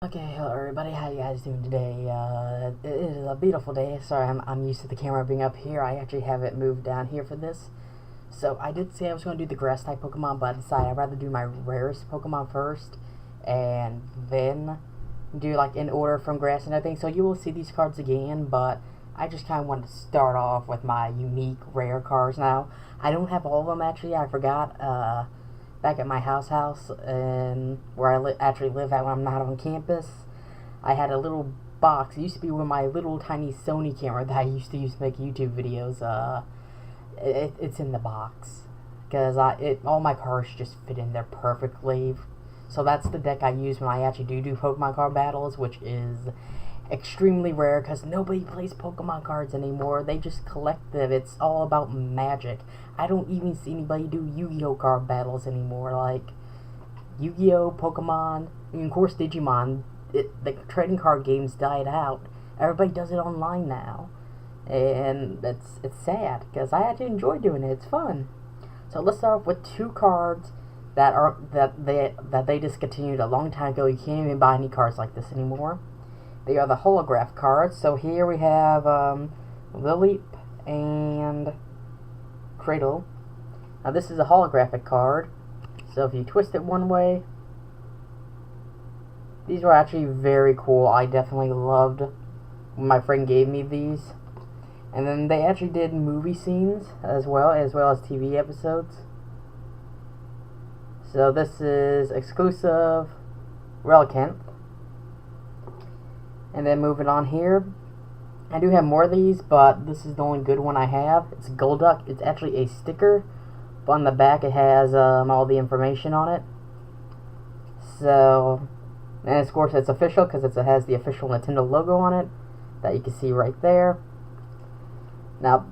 Okay, hello everybody, how you guys doing today? It is a beautiful day. Sorry, I'm used to the camera being up here. I actually have it moved down here for this. So I did say I was going to do the grass type Pokemon, but I decided I'd rather do my rarest Pokemon first, and then do like in order from grass and everything. So you will see these cards again, but I just kind of wanted to start off with my unique rare cards now. I don't have all of them actually, I forgot, back at my house and where I actually live at when I'm not on campus, I had a little box. It used to be with my little tiny Sony camera that I used to use to make YouTube videos. It's in the box because all my cards just fit in there perfectly. So that's the deck I use when I actually do Pokemon card battles, which is extremely rare because nobody plays Pokemon cards anymore. They just collect them. It's all about magic. I don't even see anybody do Yu-Gi-Oh card battles anymore. Like Yu-Gi-Oh, Pokemon, and of course Digimon. The trading card games died out. Everybody does it online now, and it's sad because I actually enjoy doing it. It's fun. So let's start off with two cards that they discontinued a long time ago. You can't even buy any cards like this anymore. They are the holograph cards. So here we have Lily and Cradle. Now this is a holographic card. So if you twist it one way, these were actually very cool. I definitely loved when my friend gave me these. And then they actually did movie scenes as well as TV episodes. So this is exclusive Relicanth. And then moving on here, I do have more of these, but this is the only good one I have. It's Golduck. It's actually a sticker, but on the back it has all the information on it. So, and of course it's official because it has the official Nintendo logo on it that you can see right there. Now,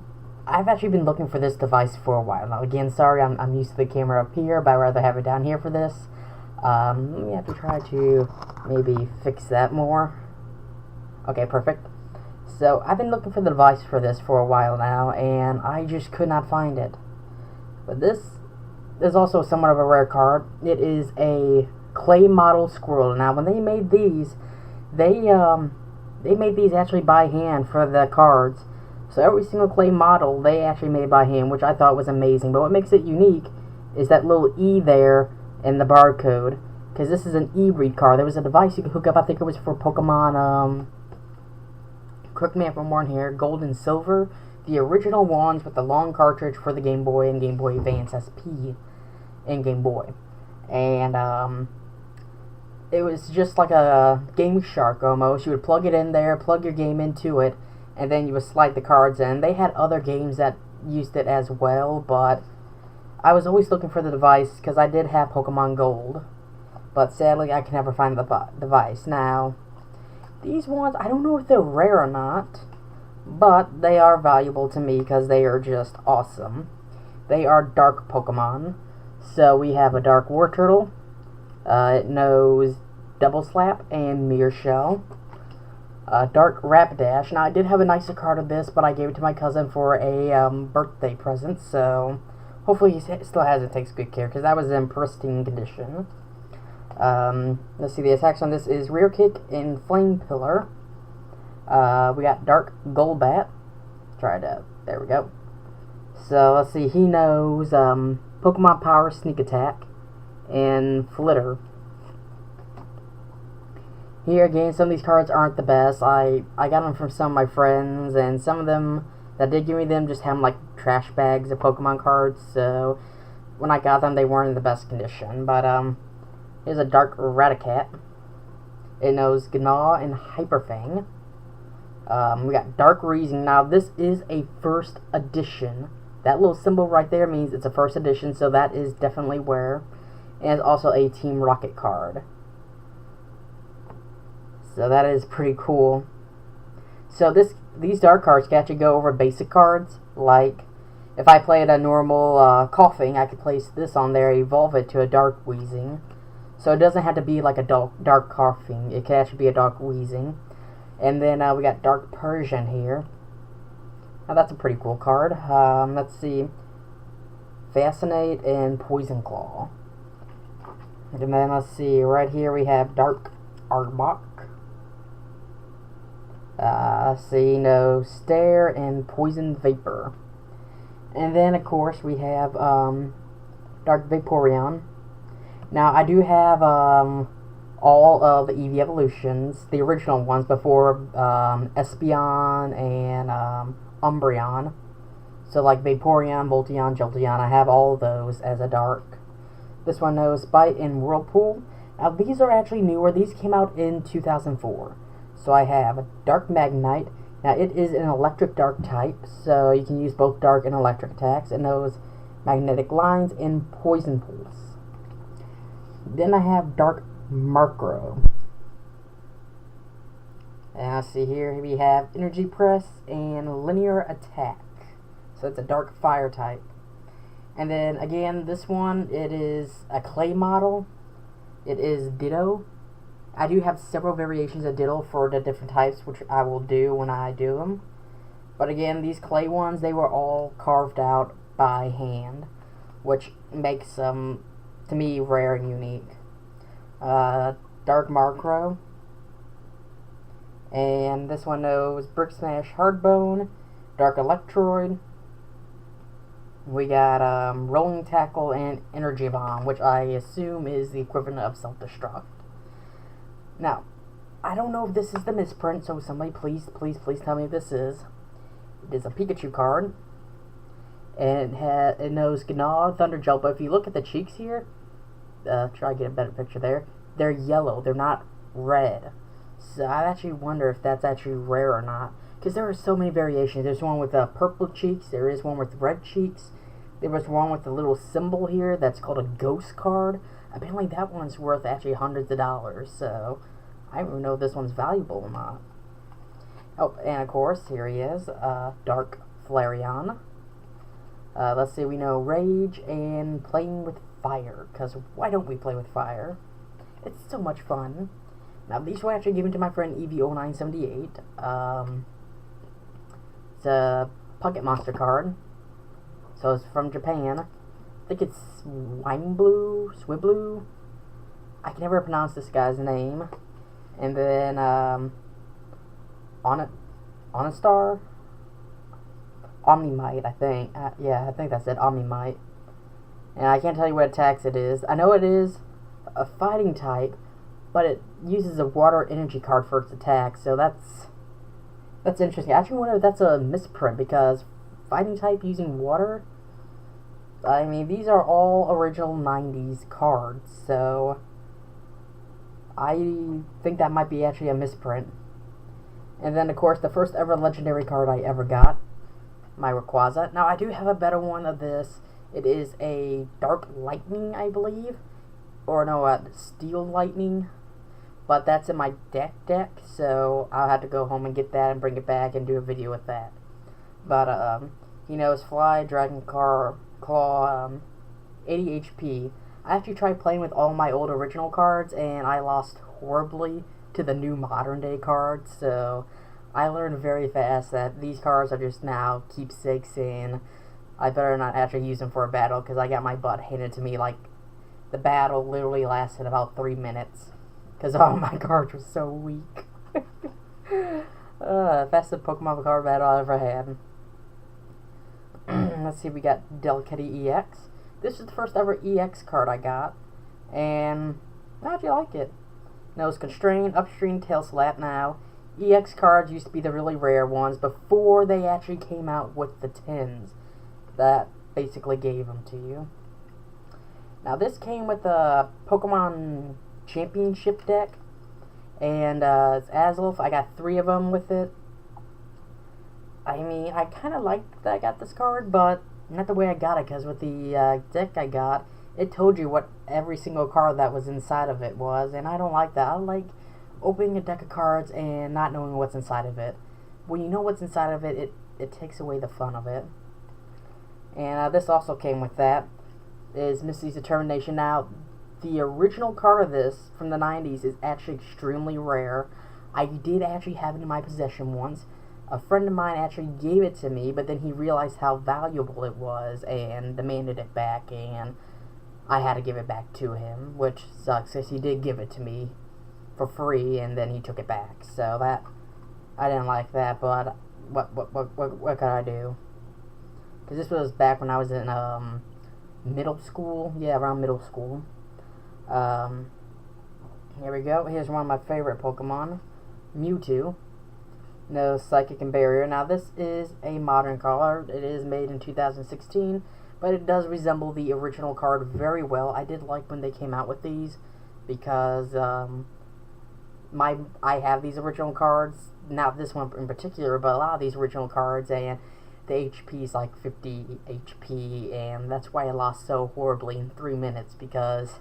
I've actually been looking for this device for a while. Now, again, sorry, I'm used to the camera up here, but I'd rather have it down here for this. Let me have to try to maybe fix that more. Okay, perfect. So, I've been looking for the device for this for a while now, and I just could not find it. But this is also somewhat of a rare card. It is a clay model squirrel. Now, when they made these, they made these actually by hand for the cards. So every single clay model they actually made by hand, which I thought was amazing. But what makes it unique is that little E there in the barcode, because this is an e-read card. There was a device you could hook up, I think it was for Pokemon, correct me if I'm wrong here, Gold and Silver. The original ones with the long cartridge for the Game Boy and Game Boy Advance SP and Game Boy. And it was just like a Game Shark almost. You would plug it in there, plug your game into it, and then you would slide the cards in. They had other games that used it as well, but I was always looking for the device because I did have Pokemon Gold, but sadly I can never find the device. Now, these ones, I don't know if they're rare or not, but they are valuable to me because they are just awesome. They are dark Pokemon. So we have a Dark Wartortle. It knows Double Slap and Mirror Shell. Dark Rapidash. Now, I did have a nicer card of this, but I gave it to my cousin for a birthday present, so hopefully he still has it, takes good care, because that was in pristine condition. Let's see, the attacks on this is Rear Kick and Flame Pillar. We got Dark Golbat. There we go. So, let's see, he knows Pokemon Power, Sneak Attack, and Flitter. Here again, some of these cards aren't the best. I got them from some of my friends, and some of them that did give me them just have like trash bags of Pokemon cards, so when I got them they weren't in the best condition. But here's a Dark Raticat. It knows Gnaw and Hyperfang. We got Dark Reason. Now this is a first edition. That little symbol right there means it's a first edition, so that is definitely rare. And it's also a Team Rocket card. So that is pretty cool. So these dark cards can actually go over basic cards. Like, if I played a normal Coughing, I could place this on there, evolve it to a Dark Wheezing. So it doesn't have to be like a dark Coughing. It can actually be a Dark Wheezing. And then we got Dark Persian here. Now that's a pretty cool card. Let's see. Fascinate and Poison Claw. And then let's see, right here we have Dark Arbok. Let's see, no, Stare and Poison Vapor. And then, of course, we have Dark Vaporeon. Now, I do have all of the Eevee evolutions, the original ones before Espeon and Umbreon. So, like Vaporeon, Volteon, Jolteon, I have all of those as a Dark. This one knows Bite and Whirlpool. Now, these are actually newer. These came out in 2004. So I have a Dark Magnite. Now it is an electric dark type, so you can use both dark and electric attacks. It knows magnetic lines and poison pulse. Then I have Dark Markrow. And I see here we have Energy Press and Linear Attack. So it's a dark fire type. And then again, this one, it is a clay model. It is Ditto. I do have several variations of Ditto for the different types, which I will do when I do them. But again, these clay ones, they were all carved out by hand, which makes them, to me, rare and unique. Dark Markrow. And this one knows Brick Smash Hardbone, Dark Electroid. We got Rolling Tackle and Energy Bomb, which I assume is the equivalent of Self-Destruct. Now, I don't know if this is the misprint, so somebody please tell me if this is. It is a Pikachu card. And it knows Gnaw, Thunderjolt, but if you look at the cheeks here, try to get a better picture there, they're yellow, they're not red. So I actually wonder if that's actually rare or not. Because there are so many variations. There's one with purple cheeks, there is one with red cheeks. There was one with a little symbol here that's called a ghost card. Apparently that one's worth actually hundreds of dollars, so I don't even know if this one's valuable or not. Oh, and of course, here he is, Dark Flareon. Let's see, we know Rage and Playing with Fire, because why don't we play with fire? It's so much fun. Now, these were actually given to my friend EV0978. It's a Pocket Monster card, so it's from Japan. I think it's Swiblu. I can never pronounce this guy's name. And then, Onistar? Omnimite, I think. Yeah, I think that's it, Omnimite. And I can't tell you what attacks it is. I know it is a fighting type, but it uses a water energy card for its attack, so that's interesting. I actually wonder if that's a misprint, because fighting type using water, I mean, these are all original 90s cards, so I think that might be actually a misprint. And then, of course, the first ever legendary card I ever got, my Rayquaza. Now, I do have a better one of this. It is a Dark Lightning, I believe. Or no, Steel Lightning. But that's in my deck, so I'll have to go home and get that and bring it back and do a video with that. But, he knows Fly, Dragon Claw, 80 HP. I actually tried playing with all my old original cards, and I lost horribly to the new modern day cards, so I learned very fast that these cards are just now keepsakes, and I better not actually use them for a battle, because I got my butt handed to me. Like, the battle literally lasted about 3 minutes, because all my cards were so weak. Fastest Pokemon card battle I ever had. Let's see, we got Delcatty EX. This is the first ever EX card I got, and I actually like it. Now, it's Constrain, Upstream, Tail Slap. Now, EX cards used to be the really rare ones before they actually came out with the tins that basically gave them to you. Now, this came with a Pokemon Championship deck, and it's Azelf. I got 3 of them with it. I mean, I kind of liked that I got this card, but not the way I got it, because with the deck I got, it told you what every single card that was inside of it was, and I don't like that. I like opening a deck of cards and not knowing what's inside of it. When you know what's inside of it, it takes away the fun of it. And this also came with that, is Misty's Determination. Now, the original card of this from the 90s is actually extremely rare. I did actually have it in my possession once. A friend of mine actually gave it to me, but then he realized how valuable it was and demanded it back, and I had to give it back to him, which sucks because he did give it to me. for free, and then he took it back. So that I didn't like that, but what could I do? Because this was back when I was in middle school. Yeah, around middle school. Here we go. Here's one of my favorite Pokemon, Mewtwo. No Psychic and Barrier. Now this is a modern card. It is made in 2016, but it does resemble the original card very well. I did like when they came out with these because I have these original cards, not this one in particular, but a lot of these original cards, and the HP is like 50 HP, and that's why I lost so horribly in 3 minutes, because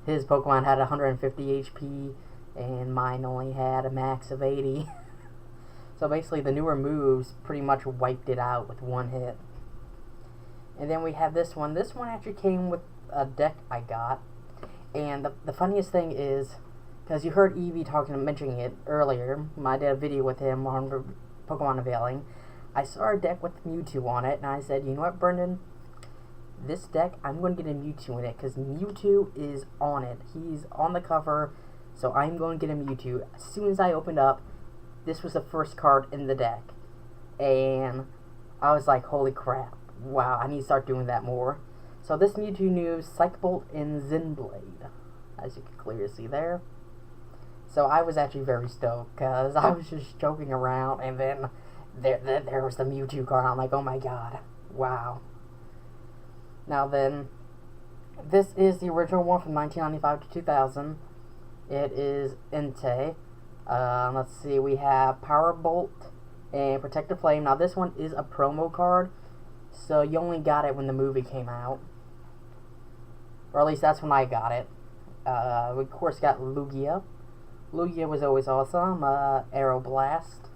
his Pokemon had 150 HP, and mine only had a max of 80. So basically the newer moves pretty much wiped it out with one hit. And then we have this one. This one actually came with a deck I got, and the funniest thing is, because you heard Eevee mentioning it earlier, I did a video with him on Pokemon Unveiling. I saw a deck with Mewtwo on it, and I said, you know what, Brendan? This deck, I'm going to get a Mewtwo in it, because Mewtwo is on it. He's on the cover, so I'm going to get a Mewtwo. As soon as I opened up, this was the first card in the deck. And I was like, holy crap. Wow, I need to start doing that more. So this Mewtwo knew Psych Bolt and Zen Blade, as you can clearly see there. So I was actually very stoked, because I was just joking around, and then there was the Mewtwo card. I'm like, oh my god, wow. Now then, this is the original one from 1995 to 2000. It is Entei. Let's see, we have Power Bolt and Protective Flame. Now this one is a promo card, so you only got it when the movie came out. Or at least that's when I got it. We of course got Lugia. Lugia was always awesome. Aeroblast,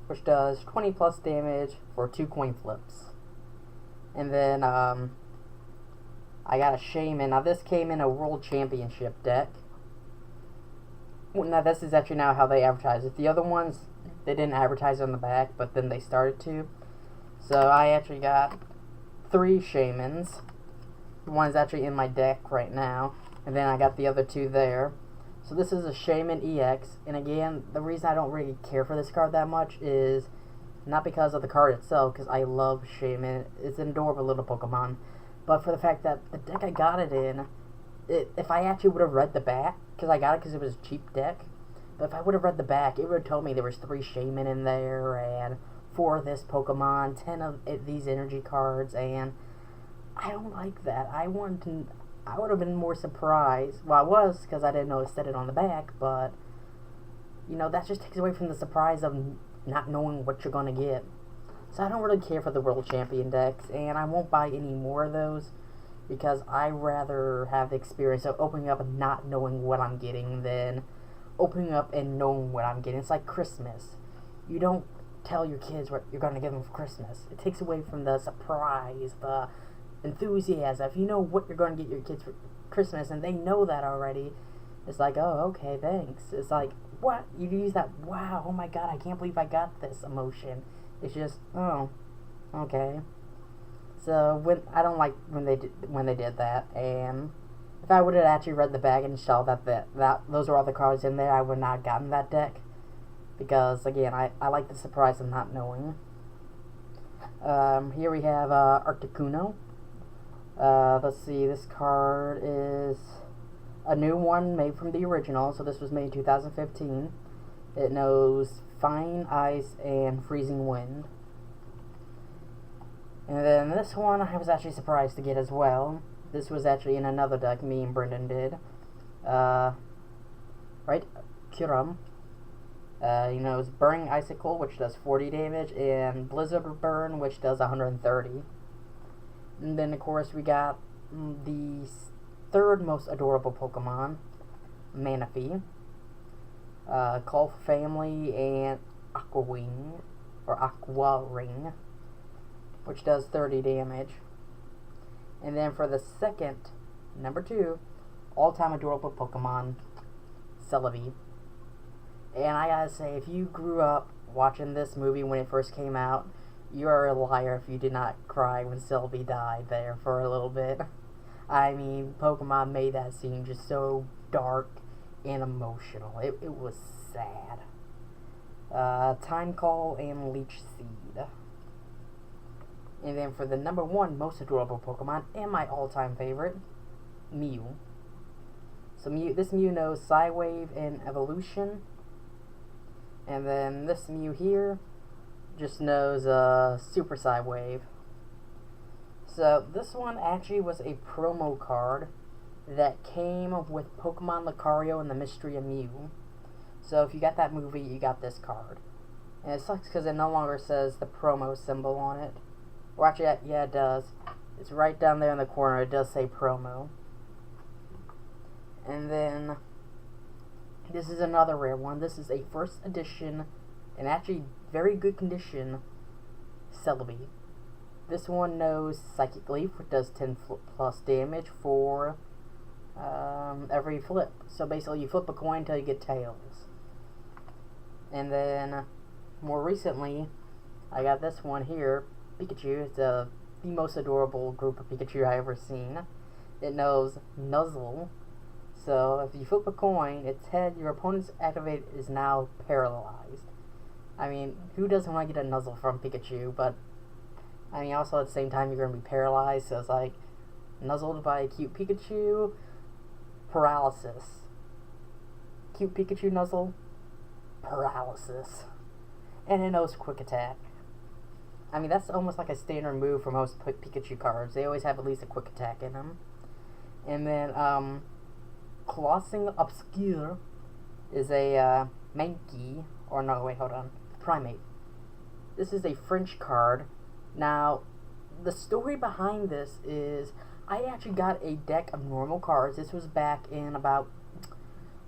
which does 20 plus damage for 2 coin flips. And then I got a Shaman. Now this came in a World Championship deck. Now this is actually now how they advertise it. The other ones, they didn't advertise on the back, but then they started to. So I actually got 3 Shamans. One's actually in my deck right now, and then I got the other 2 there. So this is a Shaman EX, and again, the reason I don't really care for this card that much is not because of the card itself, because I love Shaman. It's an adorable little Pokemon, but for the fact that the deck I got it in, if I actually would have read the back, because I got it because it was a cheap deck, but if I would have read the back, it would have told me there was 3 Shaman in there, and 4 of this Pokemon, 10 of these energy cards, and I don't like that. I would have been more surprised. Well, I was, because I didn't know it said it on the back, but, you know, that just takes away from the surprise of not knowing what you're going to get. So I don't really care for the World Champion decks, and I won't buy any more of those, because I rather have the experience of opening up and not knowing what I'm getting than opening up and knowing what I'm getting. It's like Christmas. You don't tell your kids what you're going to give them for Christmas. It takes away from the surprise, the enthusiasm. If you know what you're going to get your kids for Christmas and they know that already, it's like, oh, okay, thanks. It's like, what? You use that, wow, oh my god, I can't believe I got this emotion. It's just, oh, okay. So I don't like when they did that. And if I would have actually read the bag and saw that those are all the cards in there, I would not have gotten that deck, because again, I like the surprise of not knowing. Here we have Articuno. Let's see, this card is a new one made from the original, so this was made in 2015. It knows Fine Ice and Freezing Wind. And then this one I was actually surprised to get as well. This was actually in another deck me and Brendan did. Right? Kyurem. It's Burning Icicle, which does 40 damage, and Blizzard Burn, which does 130. And then, of course, we got the third most adorable Pokemon, Manaphy, Call for Family, and Aqua Ring, which does 30 damage. And then for the second, number 2, all-time adorable Pokemon, Celebi. And I gotta say, if you grew up watching this movie when it first came out, you are a liar if you did not cry when Celebi died there for a little bit. I mean, Pokemon made that scene just so dark and emotional. It was sad. Time Call and Leech Seed. And then for the number 1 most adorable Pokemon, and my all-time favorite, Mew. So this Mew knows Psywave and Evolution. And then this Mew here just knows Super Psywave. So this one actually was a promo card that came with Pokemon Lucario and the Mystery of Mew. So if you got that movie, you got this card. And it sucks because it no longer says the promo symbol on it. Or actually, yeah, it does. It's right down there in the corner. It does say promo. And then, this is another rare one. This is a first edition, and actually very good condition, Celebi. This one knows Psychic Leaf, which does 10 plus damage for every flip. So basically, you flip a coin until you get tails. And then, more recently, I got this one here, Pikachu. It's the most adorable group of Pikachu I've ever seen. It knows Nuzzle. So if you flip a coin, its head, your opponent's activate is now paralyzed. I mean, who doesn't want to get a Nuzzle from Pikachu? But I mean, also at the same time, you're going to be paralyzed. So it's like nuzzled by a cute Pikachu, paralysis. Cute Pikachu nuzzle, paralysis. And it knows Quick Attack. I mean, that's almost like a standard move for most Pikachu cards. They always have at least a Quick Attack in them. And then, Colossing Obscure is a, Mankey, or no, wait, hold on, Primate. This is a French card. Now, the story behind this is, I actually got a deck of normal cards. This was back in about,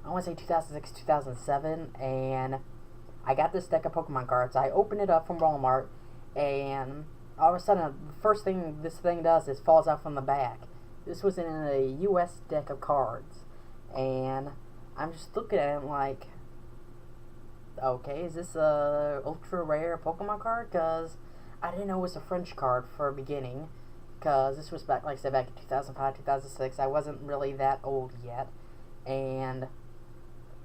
I want to say 2006, 2007, and I got this deck of Pokemon cards. I opened it up from Walmart, and all of a sudden, the first thing this thing does is falls out from the back. This was in a US deck of cards, and I'm just looking at it like, okay, is this a ultra rare Pokemon card? Because I didn't know it was a French card for a beginning, because this was back, like I said, back in 2005, 2006. I wasn't really that old yet, and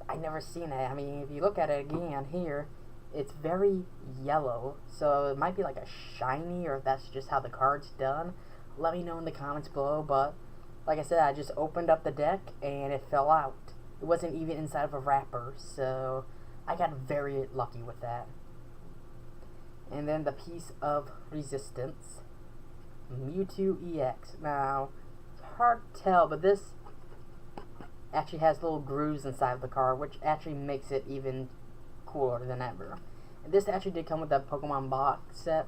I never seen it. I mean, if you look at it again here, it's very yellow, so it might be like a shiny, or if that's just how the card's done. Let me know in the comments below, but like I said, I just opened up the deck and it fell out. It wasn't even inside of a wrapper, so I got very lucky with that. And then the Piece of Resistance, Mewtwo EX. Now, it's hard to tell, but this actually has little grooves inside of the card, which actually makes it even cooler than ever. And this actually did come with that Pokemon box set,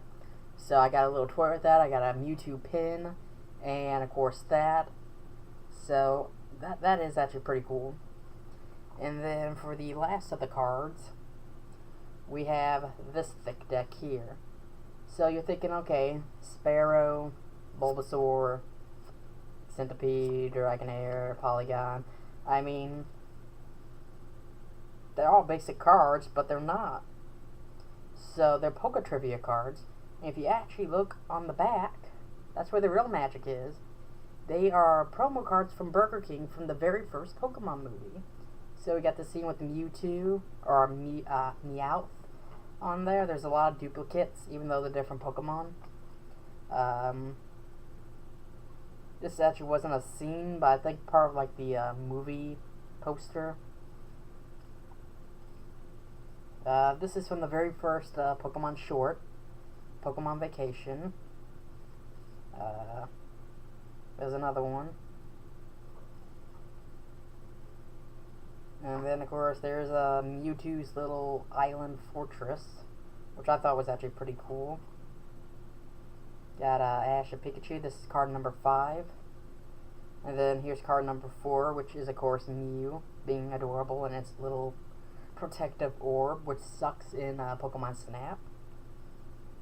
so I got a little toy with that. I got a Mewtwo pin, and of course that. So that is actually pretty cool. And then for the last of the cards, we have this thick deck here. So you're thinking, okay, Sparrow, Bulbasaur, Centipede, Dragonair, Polygon. I mean, they're all basic cards, but they're not. So they're Poke Trivia cards. And if you actually look on the back, that's where the real magic is. They are promo cards from Burger King from the very first Pokemon movie. So we got the scene with Mewtwo, or Meowth on there. There's a lot of duplicates, even though they're different Pokemon. This actually wasn't a scene, but I think part of like the movie poster. This is from the very first Pokemon short, Pokemon Vacation. There's another one. And then, of course, there's Mewtwo's little island fortress, which I thought was actually pretty cool. Got Ash and Pikachu. This is card number 5. And then here's card number 4, which is, of course, Mew being adorable in its little protective orb, which sucks in Pokemon Snap.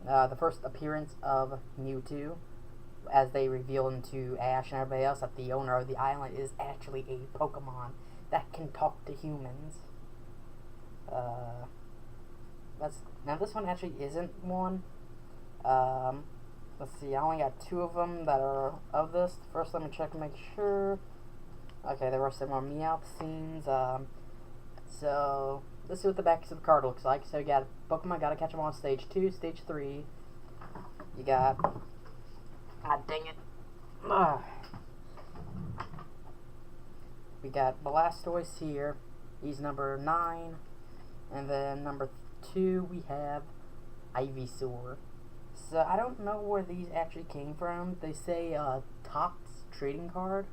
The first appearance of Mewtwo, as they reveal into Ash and everybody else that the owner of the island is actually a Pokemon that can talk to humans. Now this one actually isn't one. Let's see, I only got 2 of them that are of this. First, let me check to make sure. Okay, there were some more Meowth scenes. So let's see what the back of the card looks like. So you got Pokemon, gotta catch them on stage 2, stage 3. You got... Ah, dang it. We got Blastoise here. He's number 9. And then number 2, we have Ivysaur. So I don't know where these actually came from. They say Topps trading card,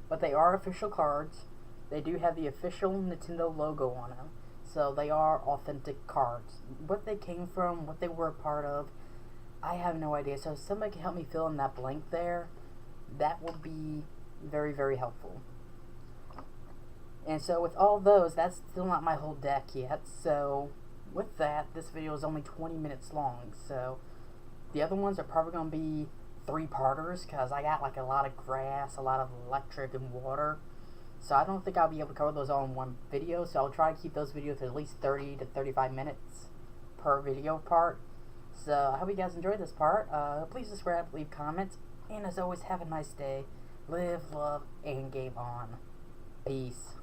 but they are official cards. They do have the official Nintendo logo on them, so they are authentic cards. What they came from, what they were a part of, I have no idea. So if somebody can help me fill in that blank there, that will be very, very helpful. And so with all those, that's still not my whole deck yet. So with that, this video is only 20 minutes long. So the other ones are probably going to be 3-parters, because I got like a lot of grass, a lot of electric and water. So I don't think I'll be able to cover those all in one video. So I'll try to keep those videos at least 30 to 35 minutes per video part. So I hope you guys enjoyed this part. Please subscribe, leave comments, and as always, have a nice day. Live, love, and game on. Peace.